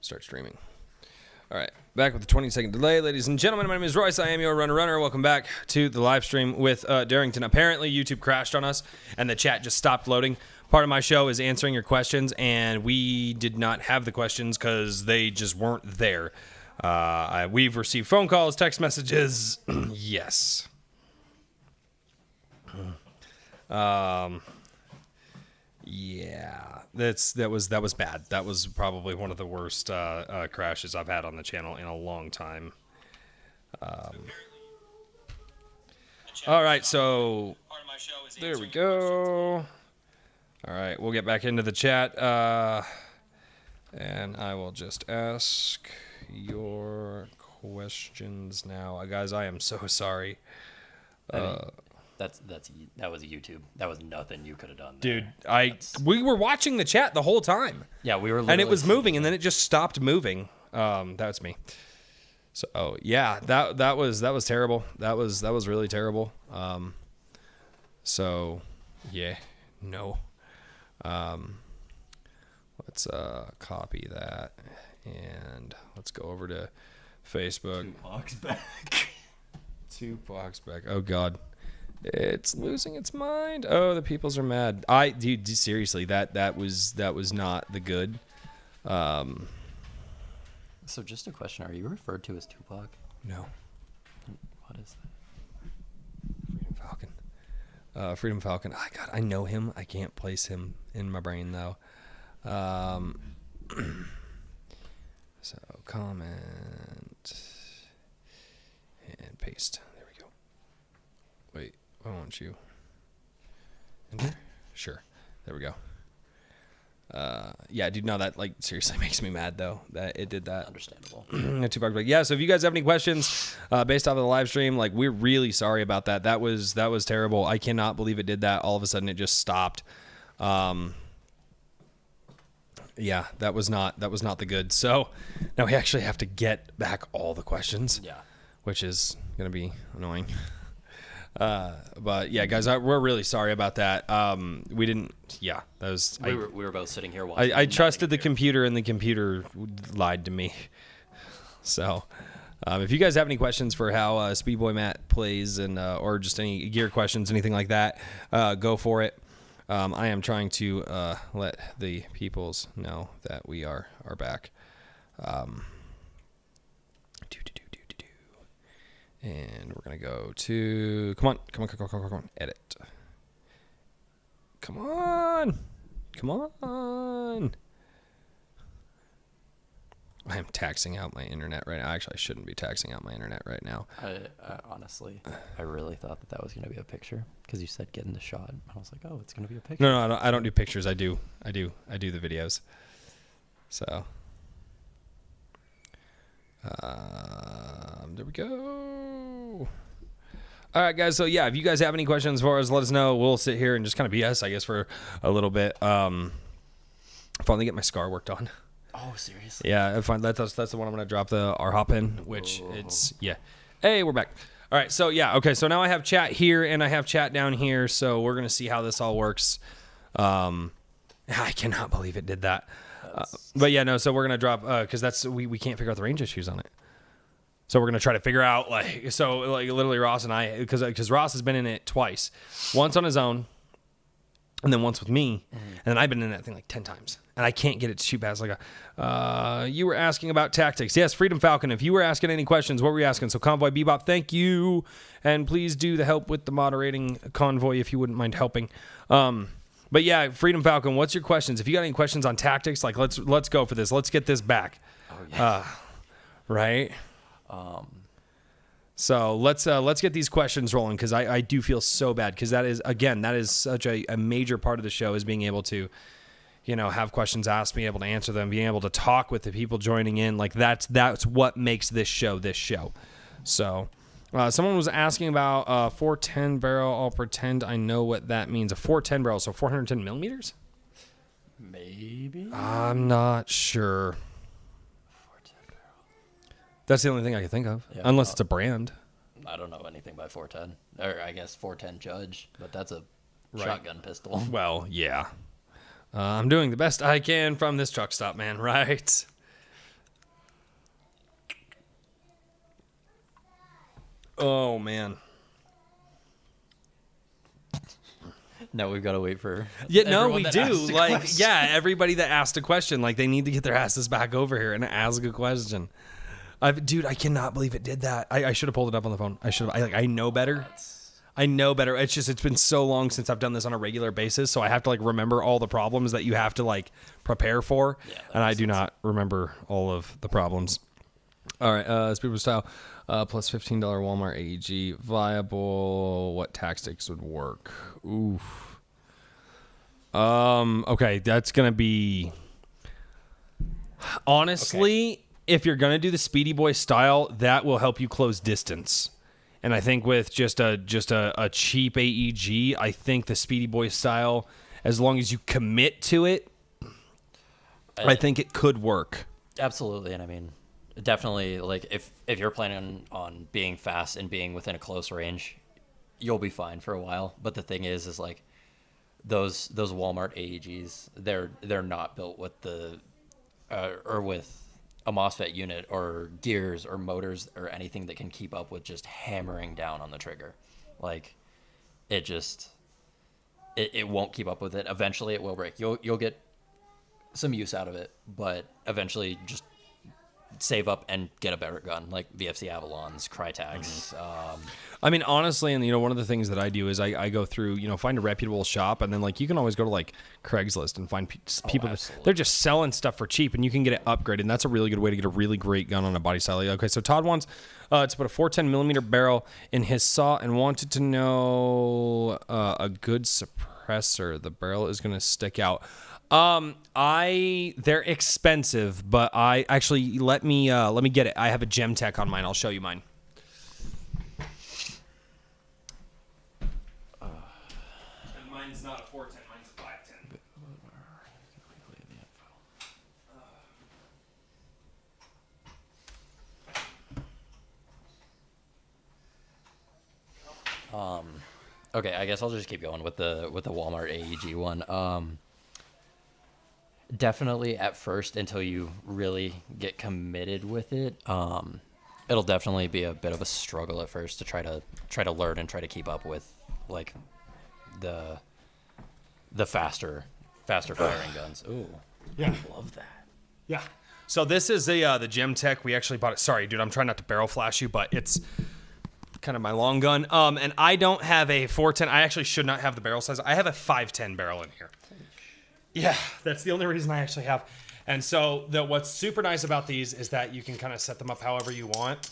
Start streaming. All right, back with the 20-second delay. Ladies and gentlemen, my name is Royce. I am your runner. Welcome back to the live stream with Derington. Apparently, YouTube crashed on us, and the chat just stopped loading. Part of my show is answering your questions, and we did not have the questions because they just weren't there. We've received phone calls, text messages. Yes. Yeah, that was bad. That was probably one of the worst crashes I've had on the channel in a long time. All right, so there we go. All right, we'll get back into the chat, and I will just ask your questions now, guys. I am so sorry. That was YouTube. That was nothing you could have done there. Dude, we were watching the chat the whole time. Yeah, we were, and it was moving, and then it just stopped moving. That's me. So yeah, that was terrible. That was really terrible. So yeah, no. Let's copy that, and let's go over to Facebook. Tupac's back. Tupac's back. Oh God. It's losing its mind. Oh, the peoples are mad. Dude, seriously, that was not the good. So just a question: are you referred to as Tupac? No. What is that? Freedom Falcon. Freedom Falcon. Oh, God, I know him. I can't place him in my brain though. So comment and paste. There we go. Wait. Why won't you? Enter? Sure. There we go. Yeah, dude, no, that seriously makes me mad though that it did that. Understandable. Tupac, yeah. So if you guys have any questions based off of the live stream, we're really sorry about that. That was terrible. I cannot believe it did that. All of a sudden, it just stopped. Yeah, that was not the good. So now we actually have to get back all the questions. Yeah. Which is gonna be annoying. But yeah, guys, we're really sorry about that. We didn't. Yeah, that was. We were both sitting here watching. I trusted the computer, and the computer lied to me. So, if you guys have any questions for how Speedboy Matt plays, and or just any gear questions, anything like that, go for it. I am trying to let the peoples know that we are back. And we're going to go to, come on, edit. Come on. I am taxing out my internet right now. Actually, I shouldn't be taxing out my internet right now. Honestly, I really thought that was going to be a picture because you said get in the shot. I was like, oh, it's going to be a picture. No, I don't do pictures. I do the videos. So. There we go. All right, guys. So yeah, if you guys have any questions for us, let us know. We'll sit here and just kind of BS, I guess, for a little bit. Finally get my scar worked on. Oh, seriously? Yeah, that's the one I'm gonna drop the R hop in, which it's yeah. Hey, we're back. All right, so yeah, okay. So now I have chat here and I have chat down here. So we're gonna see how this all works. I cannot believe it did that. But yeah, no. So we're gonna drop because we can't figure out the range issues on it. So we're gonna try to figure out literally Ross and I because Ross has been in it twice, once on his own, and then once with me, and then I've been in that thing 10 times, and I can't get it to shoot past you were asking about tactics. Yes, Freedom Falcon. If you were asking any questions, what were you asking? So Convoy Bebop, thank you, and please do the help with the moderating Convoy if you wouldn't mind helping. But yeah, Freedom Falcon, what's your questions? If you got any questions on tactics, let's go for this. Let's get this back. Oh yeah. Right. So let's get these questions rolling because I do feel so bad because that is such a major part of the show is being able to, have questions asked, being able to answer them, being able to talk with the people joining in. That's what makes this show. So. Someone was asking about 410 barrel. I'll pretend I know what that means. A 410 barrel, so 410 millimeters? Maybe. I'm not sure. 410 barrel. That's the only thing I can think of, Yeah, unless it's a brand. I don't know anything by 410, or I guess 410 Judge, but that's a shotgun pistol. Well, yeah. I'm doing the best I can from this truck stop, man. Right. Oh, man. No, we've got to wait for. Yeah, no, everyone we that do. asked a Like, question. yeah, everybody that asked a question, like, they need to get their asses back over here and ask a question. Dude, I cannot believe it did that. I should have pulled it up on the phone. I should have. I know better. I know better. It's just, it's been so long since I've done this on a regular basis, so I have to, like, remember all the problems that you have to, like, prepare for, and I do not remember all of the problems. All right, Speedboat style, plus $15 Walmart AEG, viable. What tactics would work? Oof. Okay, that's gonna be. Honestly, if you're gonna do the Speedy Boy style, that will help you close distance. And I think with just a cheap AEG, I think the Speedy Boy style, as long as you commit to it, I think it could work. Absolutely, and I mean, definitely, like if you're planning on being fast and being within a close range, you'll be fine for a while. But the thing is like those Walmart AEGs, they're not built with the or with a MOSFET unit or gears or motors or anything that can keep up with just hammering down on the trigger. Like it won't keep up with it. Eventually it will break. You'll get some use out of it, but eventually just save up and get a better gun, like VFC Avalons, Crytags. I mean, honestly, and one of the things that I do is I go through, find a reputable shop, and then like you can always go to like Craigslist and find people they're just selling stuff for cheap, and you can get it upgraded. And that's a really good way to get a really great gun on a body style. Okay, so Todd wants to put a 410 millimeter barrel in his saw and wanted to know a good suppressor. The barrel is going to stick out. They're expensive, but I actually let me get it. I have a Gemtech on mine. I'll show you mine. And mine's not a 410, mine's a 510. Okay, I guess I'll just keep going with the Walmart AEG one. Definitely at first, until you really get committed with it, it'll definitely be a bit of a struggle at first to try to learn and try to keep up with like the faster firing guns. Ooh, Yeah. I love that. Yeah. So this is the Gemtech. We actually bought it. Sorry, dude, I'm trying not to barrel flash you, but it's kind of my long gun. And I don't have a 410. I actually should not have the barrel size. I have a 510 barrel in here. Yeah, that's the only reason I actually have. And so what's super nice about these is that you can kind of set them up however you want.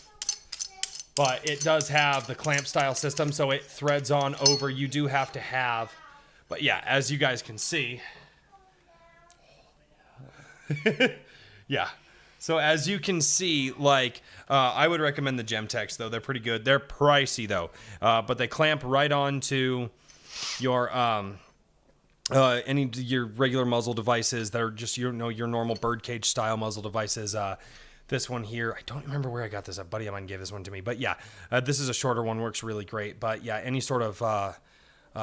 But it does have the clamp style system, so it threads on over. You do have to have, but yeah, as you guys can see. Yeah. So as you can see, like, I would recommend the Gemtechs, though. They're pretty good. They're pricey, though. But they clamp right onto your your regular muzzle devices that are just your normal birdcage style muzzle devices. This one here, I don't remember where I got this. A buddy of mine gave this one to me, but yeah, this is a shorter one, works really great. But yeah, any sort of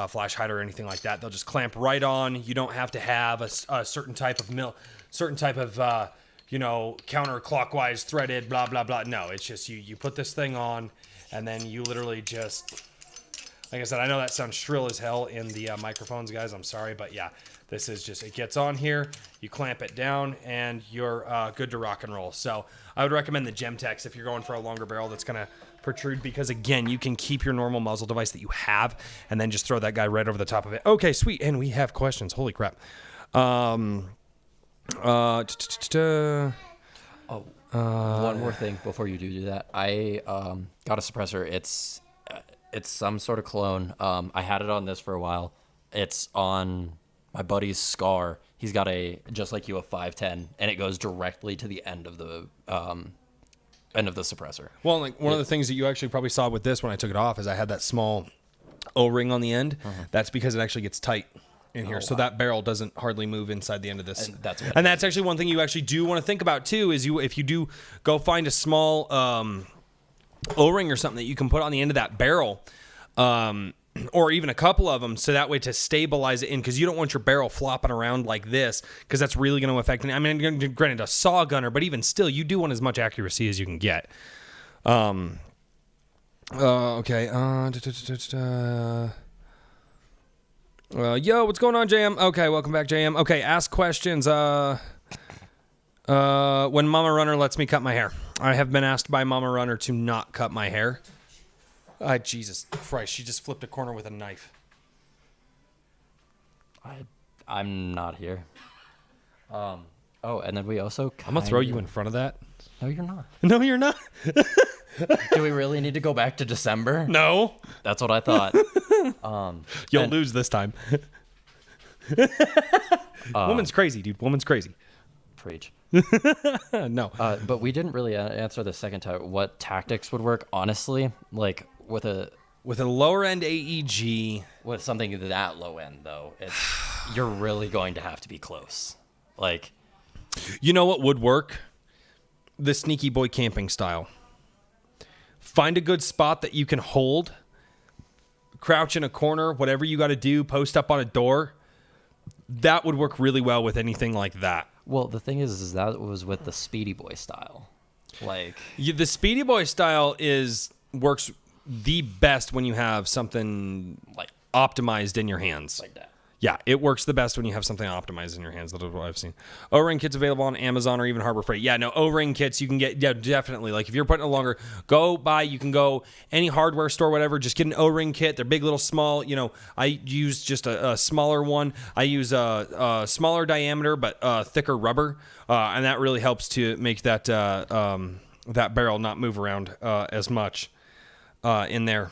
flash hider or anything like that, they'll just clamp right on. You don't have to have a certain type of counterclockwise threaded blah blah blah. No, it's just you put this thing on, and then you literally just. Like I said, I know that sounds shrill as hell in the microphones, guys. I'm sorry, but yeah, this is just, it gets on here, you clamp it down, and you're good to rock and roll. So I would recommend the Gemtechs if you're going for a longer barrel that's going to protrude, because again, you can keep your normal muzzle device that you have, and then just throw that guy right over the top of it. Okay, sweet, and we have questions. Holy crap. One more thing before you do that. I got a suppressor. It's some sort of clone. I had it on this for a while. It's on my buddy's Scar. He's got just like you, a 510, and it goes directly to the end of the suppressor. Well, like one of the things that you actually probably saw with this when I took it off is I had that small O-ring on the end. That's because it actually gets tight in here. So that barrel doesn't hardly move inside the end of this. And that's actually one thing you actually do want to think about too, is if you do go find a small O-ring or something that you can put on the end of that barrel, or even a couple of them, so that way to stabilize it in, because you don't want your barrel flopping around like this, because that's really going to affect it. I mean, granted, a saw gunner, but even still, you do want as much accuracy as you can get. Okay. Yo, what's going on, JM? Okay, welcome back, JM. Okay, ask questions. When Mama Runner lets me cut my hair. I have been asked by Mama Runner to not cut my hair. Jesus Christ, she just flipped a corner with a knife. I'm not here. Oh, and then we also I'm gonna throw you in front of that. No, you're not. No, you're not. Do we really need to go back to December? No. That's what I thought. You'll lose this time. Woman's crazy, dude. Woman's crazy. Preach. No. But we didn't really answer the second time. What tactics would work? Honestly, like with a lower end AEG. With something that low end, though, you're really going to have to be close. Like, you know what would work? The sneaky boy camping style. Find a good spot that you can hold. Crouch in a corner, whatever you got to do, post up on a door. That would work really well with anything like that. Well, the thing is that was with the Speedy Boy style. Like, the Speedy Boy style works the best when you have something like optimized in your hands. Like that. Yeah, it works the best when you have something optimized in your hands. That is what I've seen. O-ring kits available on Amazon or even Harbor Freight. Yeah, no, O-ring kits you can get. Yeah, definitely. Like if you're putting it longer, you can go any hardware store, whatever. Just get an O-ring kit. They're big, little, small. You know, I use just a smaller one. I use a smaller diameter but thicker rubber, and that really helps to make that that barrel not move around as much in there.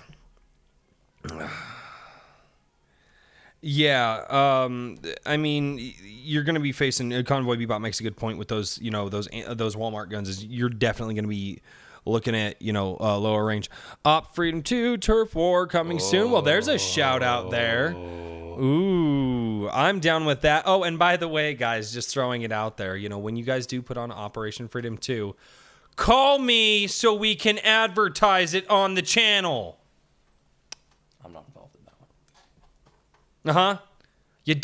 Yeah, I mean, you're going to be facing. Convoy Bebop makes a good point with those. You know, those Walmart guns. Is you're definitely going to be looking at lower range. Op Freedom 2 Turf War coming soon. Well, there's a shout out there. Ooh, I'm down with that. Oh, and by the way, guys, just throwing it out there. You know, when you guys do put on Operation Freedom 2, call me so we can advertise it on the channel. I'm not involved in that one. Uh-huh. You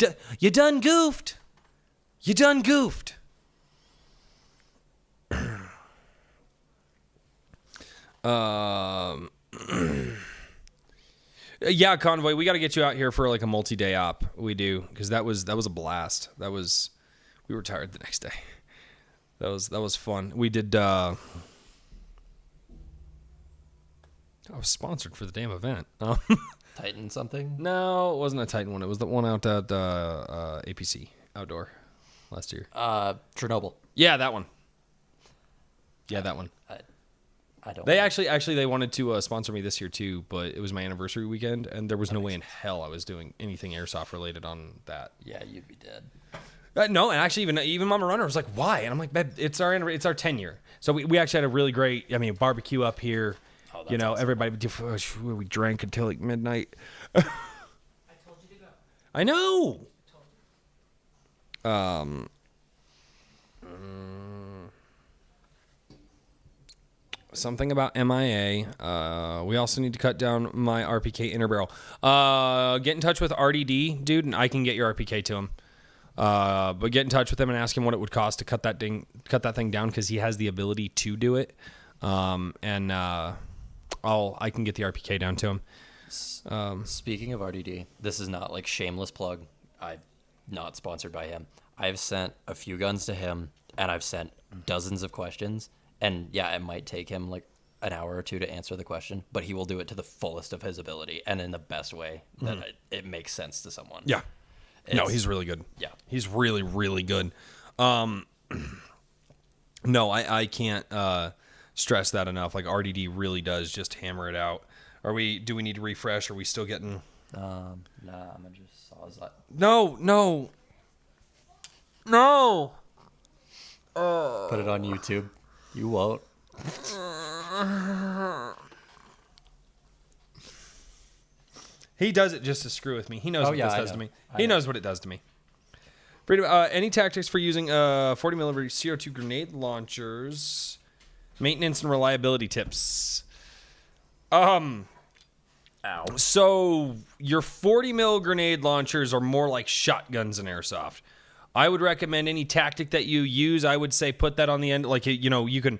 done goofed. You done goofed. Yeah, Convoy, we got to get you out here for like a multi-day op. We do, because that was a blast. We were tired the next day. That was fun. We did. I was sponsored for the damn event. Titan something? No, it wasn't a Titan one. It was the one out at APC outdoor last year. Chernobyl. Yeah, that one. Yeah, that one. I don't. They actually they wanted to sponsor me this year too, but it was my anniversary weekend, and there was no way in hell I was doing anything airsoft related on that. Yeah, you'd be dead. No, and actually even Mama Runner was like, "Why?" And I'm like, "Babe, it's our 10 year." So we actually had a really great, barbecue up here. Oh, that's awesome. Everybody, we drank until like midnight. I told you to go. I know. Something about MIA. We also need to cut down my RPK inner barrel. Get in touch with RDD, dude, and I can get your RPK to him. But get in touch with him and ask him what it would cost to cut that thing down, because he has the ability to do it. I can get the RPK down to him. Speaking of RDD, this is not like shameless plug. I'm not sponsored by him. I've sent a few guns to him, and I've sent dozens of questions. And yeah, it might take him like an hour or two to answer the question, but he will do it to the fullest of his ability and in the best way that it makes sense to someone. Yeah. No, he's really good. Yeah. He's really, really good. No, I can't stress that enough. Like RDD really does just hammer it out. Do we need to refresh? Are we still getting? Nah, I'm gonna just saw that. No. Put it on YouTube. You won't. He does it just to screw with me. He knows what this does to me. He knows what it does to me. Freedom, any tactics for using 40 millimeter CO2 grenade launchers? Maintenance and reliability tips. Ow. So your 40 mil grenade launchers are more like shotguns in airsoft. I would recommend any tactic that you use. I would say put that on the end, like you can,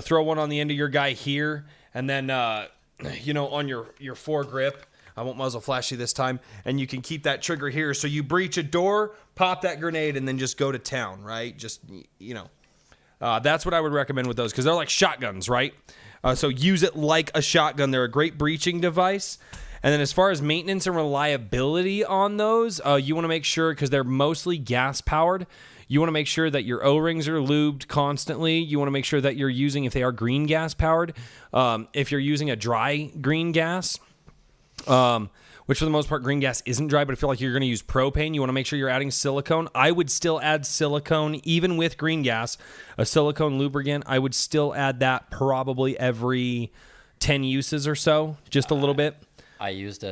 throw one on the end of your guy here, and then on your foregrip. I won't muzzle flash you this time. And you can keep that trigger here. So you breach a door, pop that grenade, and then just go to town, right? Just, that's what I would recommend with those because they're like shotguns, right? So use it like a shotgun. They're a great breaching device. And then as far as maintenance and reliability on those, you want to make sure, because they're mostly gas-powered, you want to make sure that your O-rings are lubed constantly. You want to make sure that you're using, if they are green gas-powered, if you're using a dry green gas, which for the most part, green gas isn't dry, but I feel like you're going to use propane. You want to make sure you're adding silicone. I would still add silicone, even with green gas, a silicone lubricant. I would still add that probably every 10 uses or so, just a little bit. I used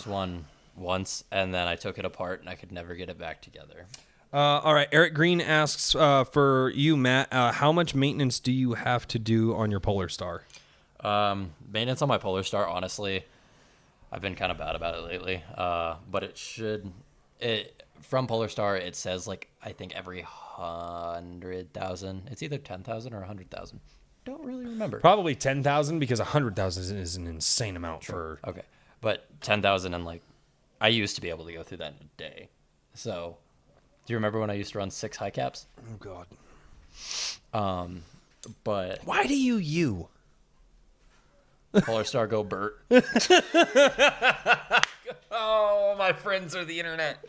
one once, and then I took it apart, and I could never get it back together. All right, Eric Green asks for you, Matt, how much maintenance do you have to do on your Polar Star? Maintenance on my Polar Star, honestly, I've been kind of bad about it lately, but from Polar Star, it says I think every 100,000. It's either 10,000 or 100,000. Don't really remember. Probably 10,000 because 100,000 is an insane amount for. Okay, but 10,000 and I used to be able to go through that in a day. So, do you remember when I used to run 6 high caps? Oh God. But why do you? Polar Star go Bert. Oh, my friends are the internet.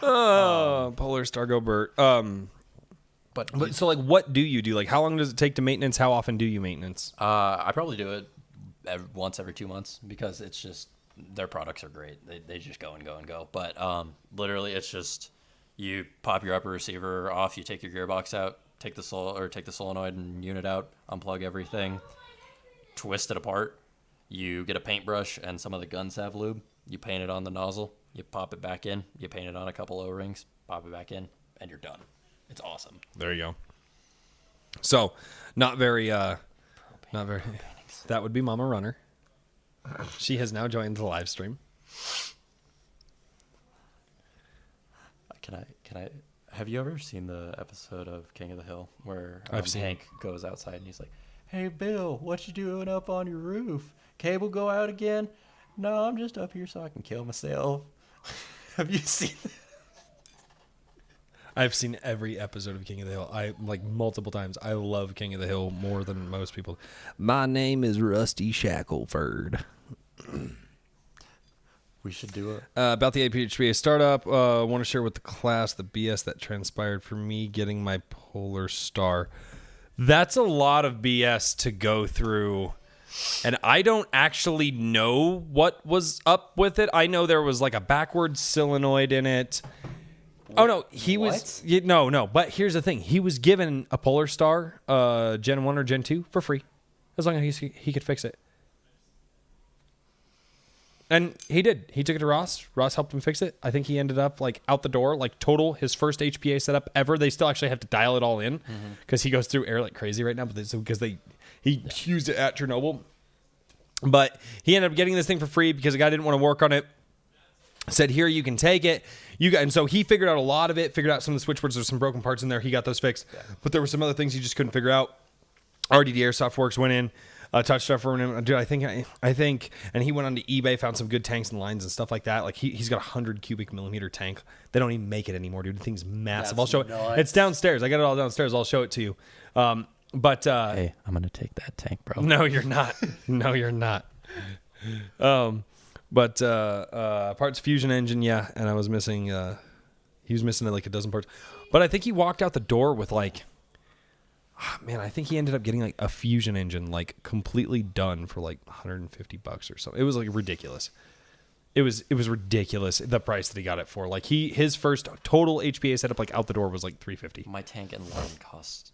Oh, Polar Star go Bert. But so what do you do? How long does it take to maintenance? How often do you maintenance? I probably do it once every 2 months because it's just their products are great. They just go and go and go. But literally, it's just you pop your upper receiver off, you take your gearbox out, take the solenoid and unit out, unplug everything, twist it apart. You get a paintbrush and some of the guns have lube. You paint it on the nozzle. You pop it back in. You paint it on a couple O-rings. Pop it back in, and you're done. It's awesome. There you go. So, not very. That would be Mama Runner. She has now joined the live stream. Can I? Have you ever seen the episode of King of the Hill where I've seen Hank goes outside and he's like, "Hey Bill, what you doing up on your roof? Cable go out again?" "No, I'm just up here so I can kill myself." Have you seen that? I've seen every episode of King of the Hill. I multiple times. I love King of the Hill more than most people. My name is Rusty Shackleford. We should do it. About the APHPA startup, I want to share with the class the BS that transpired for me getting my Polar Star. That's a lot of BS to go through. And I don't actually know what was up with it. I know there was a backwards solenoid in it. Oh, no, no. But here's the thing. He was given a Polar Star, Gen 1 or Gen 2 for free, as long as he could fix it. And he did. He took it to Ross. Ross helped him fix it. I think he ended up out the door, total, his first HPA setup ever. They still actually have to dial it all in because he goes through air like crazy right now. But because he used it at Chernobyl. But he ended up getting this thing for free because the guy didn't want to work on it. Said, here, you can take it. And so he figured out a lot of it, figured out some of the switchboards. There's some broken parts in there. He got those fixed. Yeah. But there were some other things he just couldn't figure out. RDD Airsoft Works went in, touched stuff for him. Dude, I think, and he went onto eBay, found some good tanks and lines and stuff like that. He's got a 100 cubic millimeter tank. They don't even make it anymore, dude. The thing's massive. That's I'll show it. It's downstairs. I got it all downstairs. I'll show it to you. Hey, I'm going to take that tank, bro. No, you're not. No, you're not. But parts fusion engine, yeah, and I was missing. He was missing a dozen parts, but I think he walked out the door with I think he ended up getting a fusion engine completely done for $150 or something. It was ridiculous. It was ridiculous the price that he got it for. His first total HPA setup out the door was $350. My tank and line cost.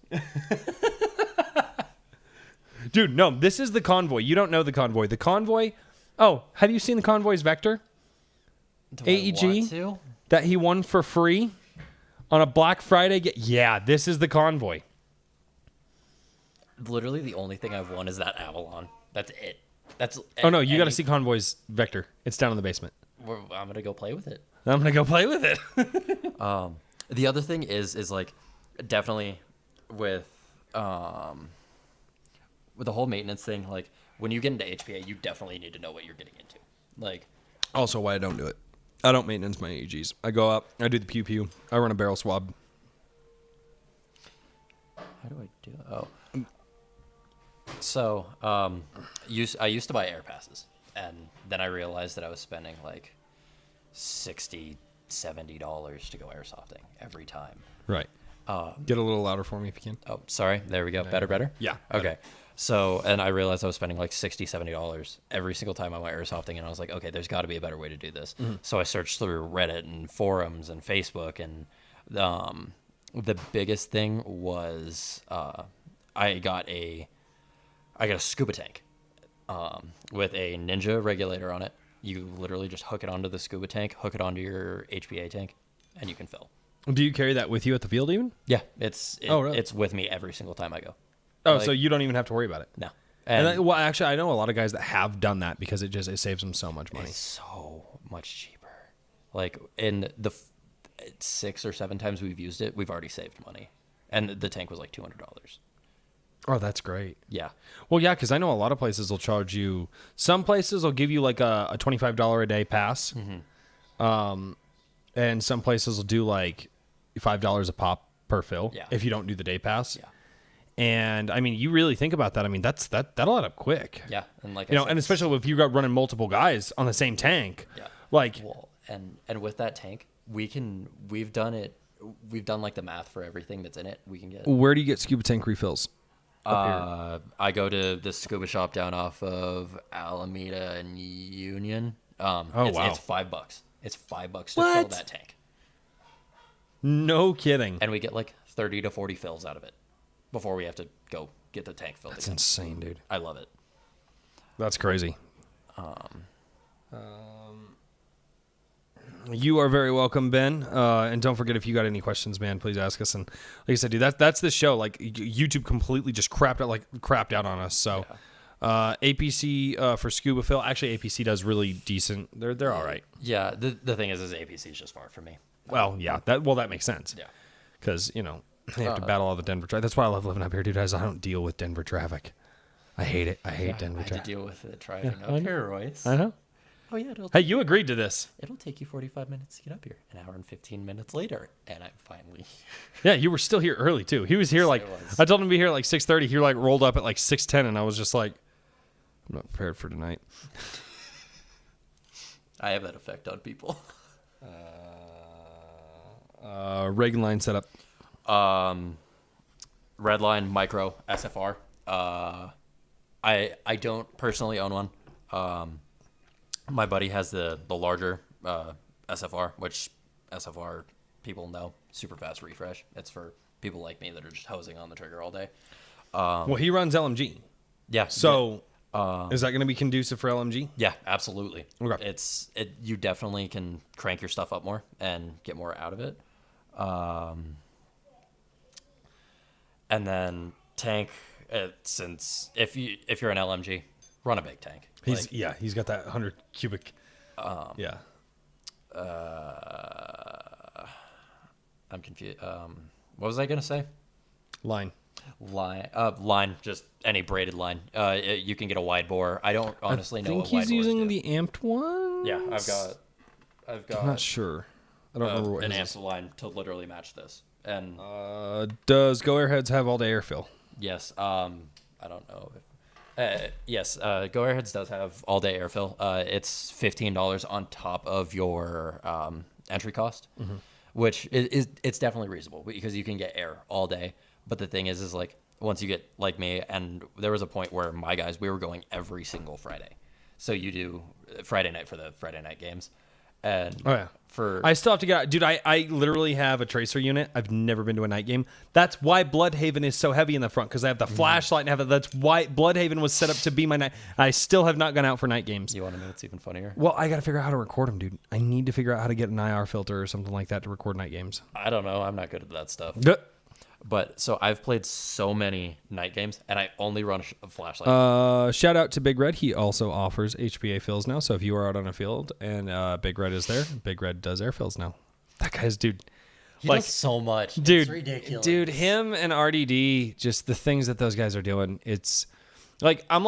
Dude, no, this is the Convoy. You don't know the Convoy. The Convoy. Oh, have you seen the Convoy's Vector? AEG that he won for free on a Black Friday. Yeah, this is the Convoy. Literally, the only thing I've won is that Avalon. That's it. Oh no, you got to see Convoy's Vector. It's down in the basement. I'm gonna go play with it. I'm gonna go play with it. The other thing is definitely with with the whole maintenance thing, like when you get into HPA, you definitely need to know what you're getting into. Like, Also, why I don't do it. I don't maintenance my AGs. I go up, I do the pew pew, I run a barrel swab. how do I do? Oh, so I used to buy air passes, and then I realized that I was spending like $60-$70 to go airsofting every time. Right. Get a little louder for me if you can. Oh, sorry. There we go. Better? Yeah. Okay. So, and I realized I was spending like $60-$70 every single time I went airsofting, and I was like, okay, there's got to be a better way to do this. So I searched through Reddit and forums and Facebook, and the biggest thing was I got a scuba tank with a Ninja regulator on it. You literally just hook it onto the scuba tank, hook it onto your HPA tank, and you can fill. Do you carry that with you at the field even? Yeah, really? It's with me every single time I go. Oh, Like- so you don't even have to worry about it. No. Well, actually, I know a lot of guys that have done that because it saves them so much money. It's so much cheaper. Like in the 6 or 7 times we've used it, we've already saved money, and the tank was like $200. Oh, that's great. Yeah, Well, yeah, because I know a lot of places will charge you. Some places will give you like a $25 a day pass, and some places will do like $5 a pop per fill Yeah. if you don't do the day pass. yeah, And I mean, you really think about that. I mean, that'll add up quick. yeah. And like You I know, said, and especially if you got running multiple guys on the same tank. yeah. Like, Well, and with that tank, we've done like the math for everything that's in it. We can get. where do you get scuba tank refills? I go to this scuba shop down off of Alameda and Union. Wow. It's $5. It's $5 to fill What? that tank, No kidding. and we get like 30 to 40 fills out of it before we have to go get the tank filled That's again. insane, dude. I love it. That's crazy. You are very welcome, Ben. And don't forget, if you got any questions, man, please ask us. And like I said, dude, that's the show. Like YouTube completely just crapped out on us. So APC for scuba fill. Actually, APC does really decent. They're all right. Yeah, the thing is APC is just far from me. Well, yeah. That makes sense. Yeah. Because they have to battle all the Denver traffic. That's why I love living up here, dude. I don't deal with Denver traffic. I hate it. I hate Denver I had to traffic. deal with it driving I up know. here, Royce. I know. Oh yeah, Hey, you agreed to this. it'll take you 45 minutes to get up here. An hour and 15 minutes later, and I'm finally. Yeah, you were still here early too. He was here like I was. I told him to be here at like 6:30. He like rolled up at like 6:10, and I was just like, I'm not prepared for tonight. I have that effect on people. Reagan line setup. Redline Micro SFR. I don't personally own one. My buddy has the larger SFR, which SFR people know, super fast refresh. It's for people like me that are just hosing on the trigger all day. Well, he runs LMG, Yeah. so is that going to be conducive for LMG? Yeah, absolutely. Okay. You definitely can crank your stuff up more and get more out of it. And then tank, since if you're an LMG, run a big tank. He's got that 100 cubic. Yeah. I'm confused. What was I gonna say? Line. Line, just any braided line. You can get a wide bore. I don't honestly know I think what wide he's bores using do. the amped one. Yeah, I've got I'm not sure. I don't remember what an his is. amped line to literally match this. And Does Go Airheads have all day airfill? yes, I don't know. Yes, Go Airheads does have all day airfill. It's $15 on top of your entry cost, which it's definitely reasonable because you can get air all day. But the thing is like once you get like me, and there was a point where my guys, we were going every single Friday. So you do Friday night for the Friday night games. And Oh yeah. I still have to get out. Dude, I literally have a tracer unit. I've never been to a night game. That's why Bloodhaven is so heavy in the front, because I have the flashlight and have it. That's why Bloodhaven was set up to be my night. I still have not gone out for night games. You want to know what's even funnier? Well, I got to figure out how to record them, dude. I need to figure out how to get an IR filter or something like that to record night games. I don't know. I'm not good at that stuff. Duh. But so I've played so many night games, and I only run a flashlight. Shout out to Big Red. He also offers HPA fills now. So if you are out on a field and Big Red is there, Big Red does air fills now. That guy's, dude. He like, does so much. Dude, It's ridiculous. Dude, him and RDD, just the things that those guys are doing. Like, I'm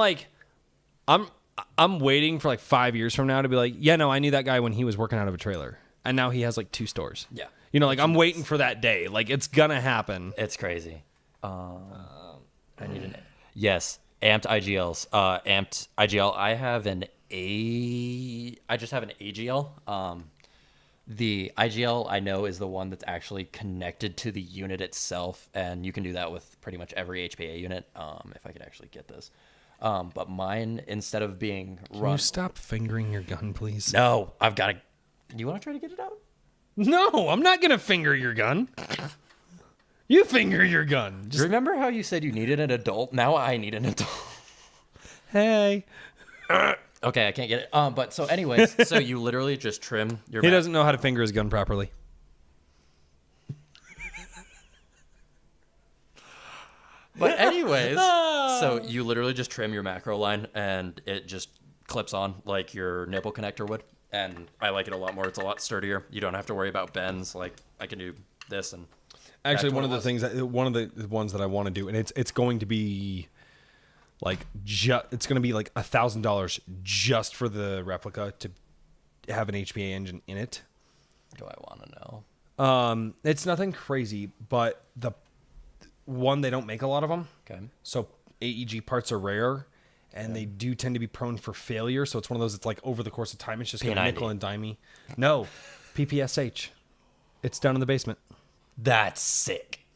waiting for like 5 years from now to be like, yeah, no, I knew that guy when he was working out of a trailer. And now he has like 2 stores. Yeah. You know, like I'm waiting for that day. Like it's going to happen. It's crazy. I need an... Yes, amped IGLs. Amped IGL. I just have an AGL. The IGL I know is the one that's actually connected to the unit itself, and you can do that with pretty much every HPA unit. If I could actually get this. But mine, instead of being Can run... you stop fingering your gun, please? No, I've got to... Do you want to try to get it out? No, I'm not going to finger your gun. You finger your gun. Just, Remember how you said you needed an adult? Now I need an adult. hey. Okay, I can't get it. But so anyways, so you literally just trim your... He doesn't know how to finger his gun properly. But anyways, so you literally just trim your macro line and it just clips on like your nipple connector would. And I like it a lot more. It's a lot sturdier. You don't have to worry about bends. Like I can do this and... Actually, one of the things, one of the ones that I want to do, and it's going to be like, it's going to be like $1,000 just for the replica to have an HPA engine in it. Do I want to know? It's nothing crazy, but the one, they don't make a lot of them. Okay. So AEG parts are rare, and they do tend to be prone for failure. So it's one of those, it's like over the course of time, it's just going to P90. nickel and dime me. No, PPSH. It's down in the basement. That's sick.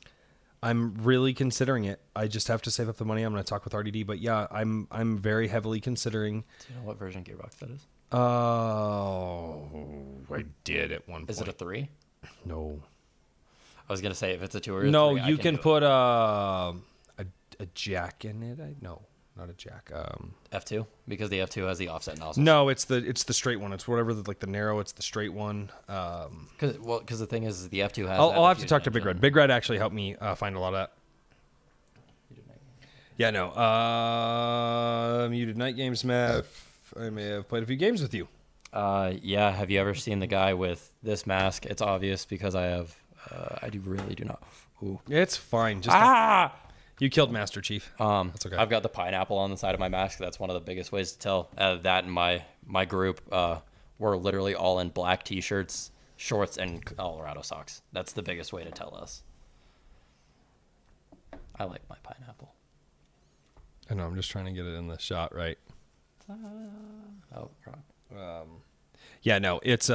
I'm really considering it. I just have to save up the money. I'm going to talk with RDD, but yeah, I'm very heavily considering. Do you know what version gearbox that is? Oh, I did at one point. Is it a 3? No. I was going to say if it's a 2 or a 3. No, I you can can do put a jack in it. No, not a jack. F2 because the F2 has the offset nozzle. No, it's the straight one. It's whatever the narrow. It's the straight one. Because the thing is the F2 has. I'll have to talk to Big Red. Big Red actually helped me find a lot of that. Yeah, no. Muted Night Games, Matt. I may have played a few games with you. Yeah. Have you ever seen the guy with this mask? It's obvious because I have. I really do not. Ooh. It's fine. Just you killed Master Chief. That's okay. I've got the pineapple on the side of my mask. That's one of the biggest ways to tell. That and my group, we're literally all in black T-shirts, shorts, and Colorado socks. That's the biggest way to tell us. I like my pineapple. I know. I'm just trying to get it in the shot right. Oh, wrong. Yeah, no. It's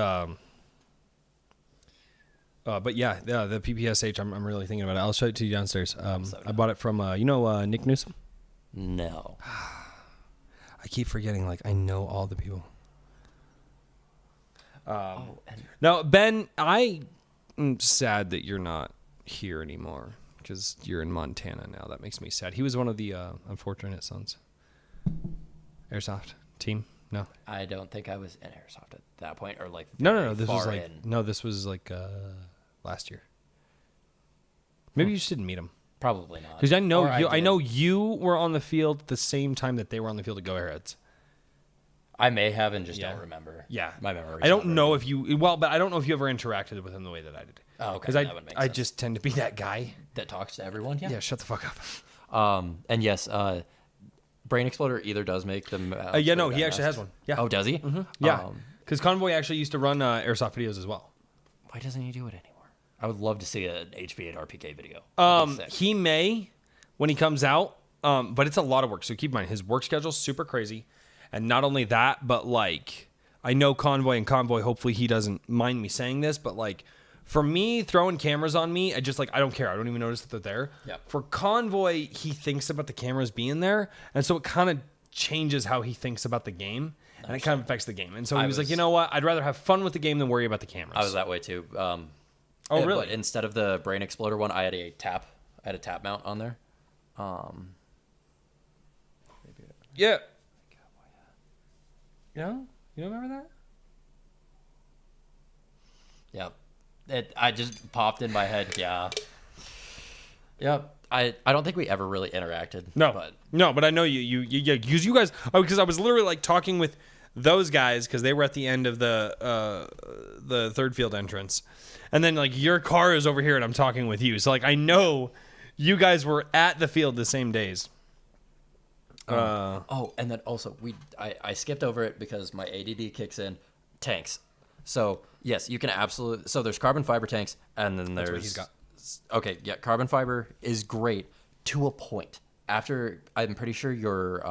but yeah, the PPSH. I'm really thinking about it. I'll show it to you downstairs. I bought it from Nick Newsom. No. I keep forgetting. Like I know all the people. And No, Ben, I'm sad that you're not here anymore because you're in Montana now. That makes me sad. He was one of the unfortunate sons. Airsoft team. No. I don't think I was in Airsoft at that point, or like No. This was far like in. This was like last year. Maybe you just didn't meet him Probably not. because I know Or you. I did. know you were on the field at the same time that they were on the field at Go Airheads. I may have and just Yeah. don't remember. Yeah, My memory. I don't know if you. Well, but I don't know if you ever interacted with him the way that I did. Oh, okay. Because That would make I sense. just tend to be that guy. That talks to everyone. Yeah, shut the fuck up. And yes, Brain Exploder either does make them. Yeah, no, he actually has one. Yeah. Oh, does he? Mm-hmm. Yeah, because Convoy actually used to run airsoft videos as well. Why doesn't he do it anymore? I would love to see an HB8 RPK video. He may when he comes out, but it's a lot of work. So keep in mind his work schedule's super crazy, and not only that, but like I know Convoy. Hopefully he doesn't mind me saying this, but like for me throwing cameras on me, I don't care. I don't even notice that they're there. Yep. For Convoy, he thinks about the cameras being there, and so it kind of changes how he thinks about the game. And it kind of affects the game. And so he was like, you know what? I'd rather have fun with the game than worry about the cameras. I was that way too. Oh, really? But instead of the Brain Exploder one, I had a tap mount on there. Yeah. You don't remember that? Yeah. I just popped in my head. Yeah. Yep. I don't think we ever really interacted. But I know you use you guys because I was literally like talking with those guys because they were at the end of the third field entrance, and then like your car is over here and I'm talking with you, so like I know you guys were at the field the same days. Oh, and then also I skipped over it because my ADD kicks in. Tanks. So yes, you can absolutely. So there's carbon fiber tanks, and then That's there's. what he's got. Okay, yeah, carbon fiber is great to a point. After I'm pretty sure your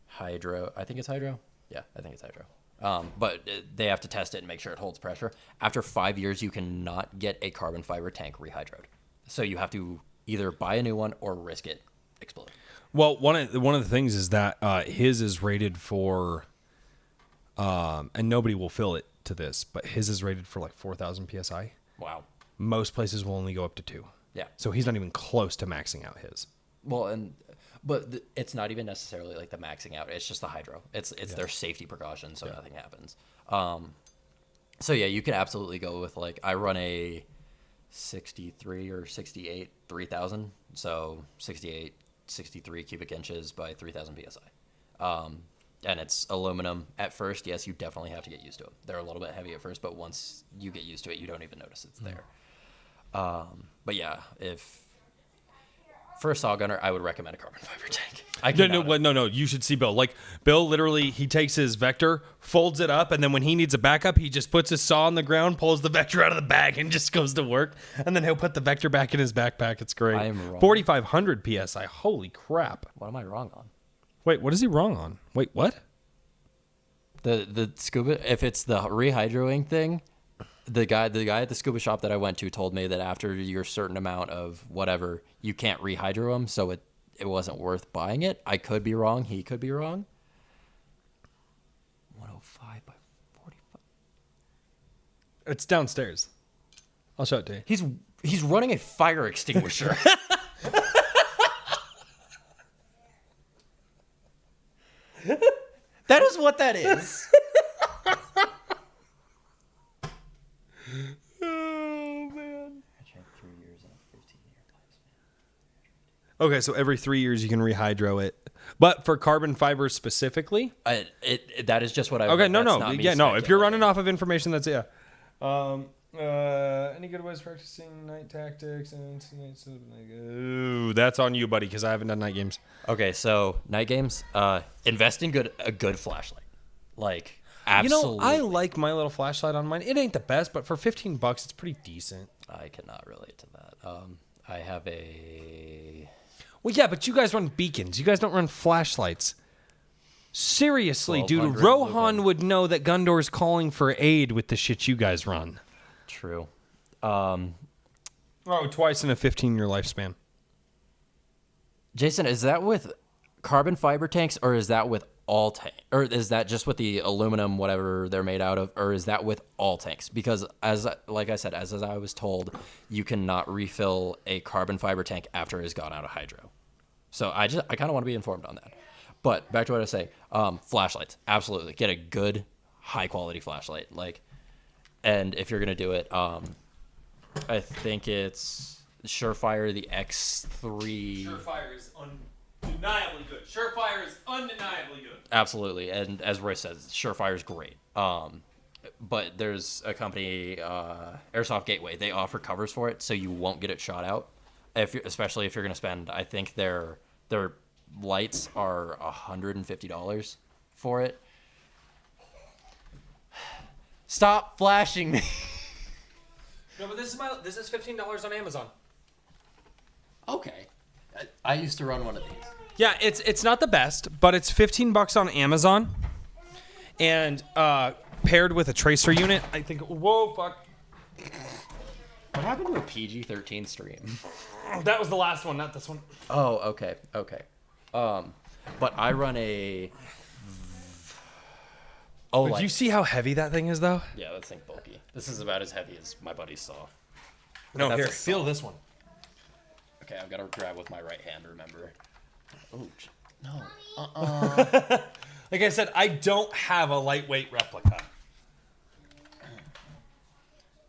hydro. I think it's hydro. Yeah, I think it's hydro. But they have to test it and make sure it holds pressure. After 5 years, you cannot get a carbon fiber tank rehydroed. So you have to either buy a new one or risk it exploding. Well, one of the things is that his is rated for, and nobody will fill it to this, but his is rated for like 4,000 psi. Wow. Most places will only go up to 2. Yeah. So he's not even close to maxing out his. Well, it's not even necessarily like the maxing out. It's just the hydro. It's their safety precaution, so nothing happens. So yeah, you can absolutely go with like I run a 63 or 68 3000, so 63 cubic inches by 3000 psi. And it's aluminum. At first, yes, you definitely have to get used to them. They're a little bit heavy at first, but once you get used to it, you don't even notice it's there. But yeah, if for a saw gunner, I would recommend a carbon fiber tank. No. You should see Bill. Like Bill, literally, he takes his vector, folds it up, and then when he needs a backup, he just puts his saw on the ground, pulls the vector out of the bag, and just goes to work. And then he'll put the vector back in his backpack. It's great. I am wrong. 4,500 psi. Holy crap! What am I wrong on? Wait, what is he wrong on? Wait, what? The scuba. If it's the rehydroing thing. The guy at the scuba shop that I went to told me that after your certain amount of whatever, you can't rehydro them, so it wasn't worth buying it. I could be wrong. He could be wrong. 105 by 45. It's downstairs. I'll show it to you. He's running a fire extinguisher. That is what that is. Oh man. I checked 3 years and 15-year lifespan. Okay, so every 3 years you can rehydro it, but for carbon fiber specifically. That is just what I. Okay, no. If you're running off of information, that's any good ways practicing night tactics? Ooh, that's on you, buddy, because I haven't done night games. Okay, so night games. Invest in a good flashlight. Like absolutely. I like my little flashlight on mine. It ain't the best, but for $15, it's pretty decent. I cannot relate to that. I have a. Well, yeah, but you guys run beacons. You guys don't run flashlights. Seriously, dude, 1200 Rohan Lugan. would know that Gundor's calling for aid with the shit you guys run. True. Twice in a 15-year lifespan. Jason, is that with carbon fiber tanks, or is that with all tanks, or is that just with the aluminum, whatever they're made out of, or is that with all tanks? Because as I was told, you cannot refill a carbon fiber tank after it has gone out of hydro. So I kind of want to be informed on that. But back to what I was saying, flashlights, absolutely get a good, high quality flashlight. And if you're gonna do it, I think it's Surefire the X3. Surefire is undeniably good. Surefire is undeniably good. Absolutely, and as Royce says, Surefire is great. But there's a company, Airsoft Gateway. They offer covers for it, so you won't get it shot out. Especially if you're going to spend, I think their lights are $150 for it. Stop flashing me. No, but this is $15 on Amazon. Okay, I used to run one of these. Yeah, it's not the best, but it's $15 on Amazon, and paired with a tracer unit, I think. Whoa, fuck! What happened to a PG-13 stream? That was the last one, not this one. Oh, okay. But I run a. Oh, Do you see how heavy that thing is, though? Yeah, that thing bulky. This is about as heavy as my buddy's saw. No, That's here, a feel saw. this one. Okay, I've got to grab with my right hand, remember. Oh, no. Like I said, I don't have a lightweight replica.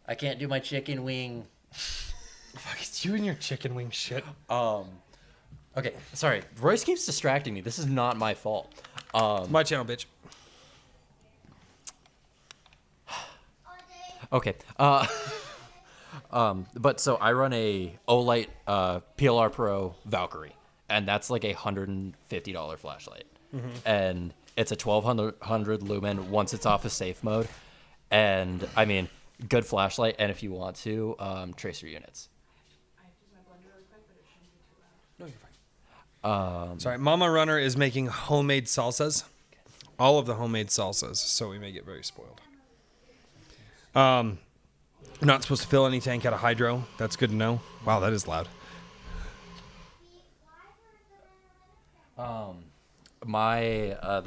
I can't do my chicken wing. Fuck, it's you and your chicken wing shit. Okay, sorry. Royce keeps distracting me. This is not my fault. My channel, bitch. Okay. But so I run a Olight PLR Pro Valkyrie, and that's like $150 flashlight, and it's a 1200 lumen once it's off of safe mode, and I mean, good flashlight. And if you want to, tracer units. I have to use my blender really quick, but it shouldn't be too loud. No, you're fine. Sorry, Mama Runner is making homemade salsas. All of the homemade salsas, so we may get very spoiled. Not supposed to fill any tank out of hydro. That's good to know. Wow, that is loud. The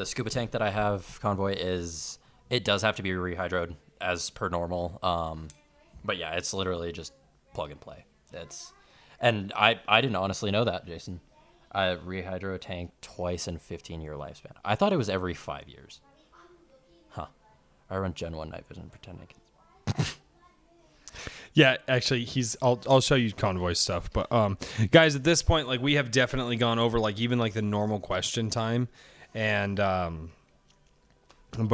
scuba tank that I have, Convoy, it does have to be rehydroed as per normal. But yeah, it's literally just plug and play. And I didn't honestly know that, Jason. I rehydro a tank twice in 15-year lifespan. I thought it was every 5 years. Huh. I run Gen 1 night vision pretending. Yeah, actually, I'll show you Convoy stuff, but guys, at this point, like, we have definitely gone over like even like the normal question time, and but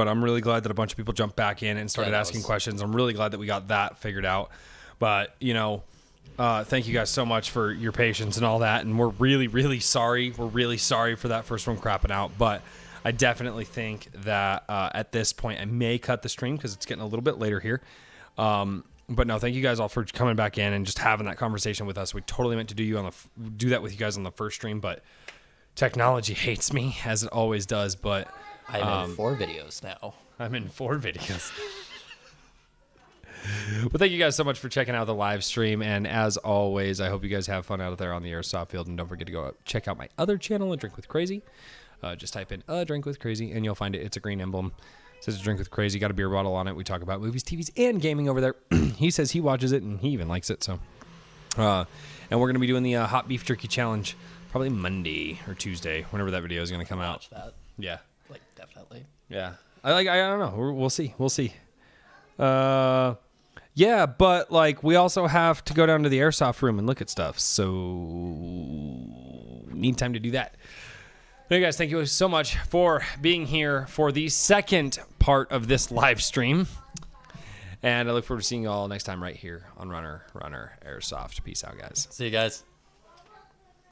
I'm really glad that a bunch of people jumped back in and started asking questions. I'm really glad that we got that figured out. But thank you guys so much for your patience and all that, and we're really, really sorry. We're really sorry for that first one crapping out, but I definitely think that at this point I may cut the stream because it's getting a little bit later here. But no, thank you guys all for coming back in and just having that conversation with us. We totally meant to do that with you guys on the first stream, but technology hates me as it always does. But I'm in 4 videos now. I'm in 4 videos. Well, thank you guys so much for checking out the live stream. And as always, I hope you guys have fun out there on the Airsoft field. And don't forget to go check out my other channel, A Drink with Crazy. Just type in A Drink with Crazy and you'll find it. It's a green emblem. It says A Drink with Crazy. Got a beer bottle on it. We talk about movies, TVs, and gaming over there. He says he watches it and he even likes it. So, and we're going to be doing the hot beef jerky challenge probably Monday or Tuesday, whenever that video is going to come out. Watch that. Yeah. Like, definitely. Yeah. I don't know. We'll see. We'll see. Yeah, but like we also have to go down to the airsoft room and look at stuff. So need time to do that. Hey guys, thank you so much for being here for the second part of this live stream. And I look forward to seeing you all next time right here on Runner Airsoft. Peace out, guys. See you guys.